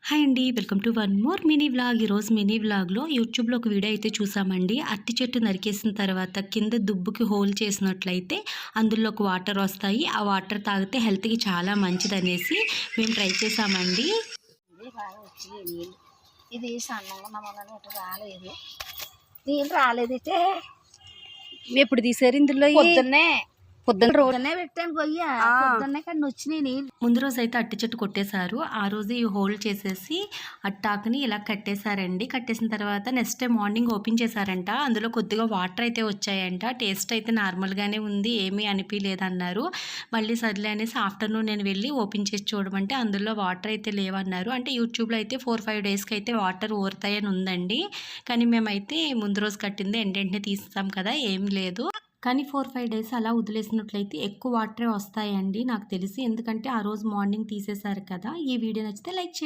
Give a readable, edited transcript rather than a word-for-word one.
Hi అండి. Welcome to one more mini vlog. ఈరోజు mini వ్లాగ్‌లో యూట్యూబ్‌లో ఒక వీడియో అయితే చూసామండి. అరటి చెట్టు నరికేసిన తర్వాత కింద దుబ్బుకి హోల్ చేసినట్లయితే అందులోకి వాటర్ వస్తాయి. ఆ వాటర్ తాగితే హెల్త్‌కి చాలా మంచిదనేసి మేము ట్రై చేసామండి. ఇది బాగా వచ్చినాయి నీళ్ళు. ఇది సన్నగా ఉన్న వలన ఇటు రాలేదు. నీళ్ళు రాలేదు ఇటే. ఎప్పుడు తీసారు ఇందులో? పొద్దున్నే రోజునే పెట్టాను గొయ్య. పొద్దున్నే కానీ వచ్చినాయి నీళ్ళు. ముందు రోజు అయితే అరటి చెట్టు కొట్టేశారు. ఆ రోజు ఈ హోల్ చేసేసి అట్టాకుని ఇలా కట్టేశారండి. కట్టేసిన తర్వాత నెక్స్ట్ డే మార్నింగ్ ఓపెన్ చేశారంట. అందులో కొద్దిగా వాటర్ అయితే వచ్చాయంట. టేస్ట్ అయితే నార్మల్‌గానే ఉంది. ఏమీ అనిపియలేదన్నారు. మళ్ళీ సర్లే అనేసి ఆఫ్టర్‌నూన్ నేను వెళ్ళి ఓపెన్ చేసి చూడమంటే అందులో వాటర్ అయితే లేవన్నారు. అంటే యూట్యూబ్‌లో అయితే 4, 5 డేస్‌కి అయితే వాటర్ ఊరుతాయని ఉందండి. కానీ మేమైతే ముందు రోజు కట్టింది వెంటనే తీసేసాం కదా! ఏం లేదు. కానీ 4, 5 డేస్ అలా వదిలేసినట్లయితే ఎక్కువ వాటరే వస్తాయండి నాకు తెలిసి. ఎందుకంటే ఆ రోజు మార్నింగ్ తీసేశారు కదా! ఈ వీడియో నచ్చితే లైక్ చేయండి.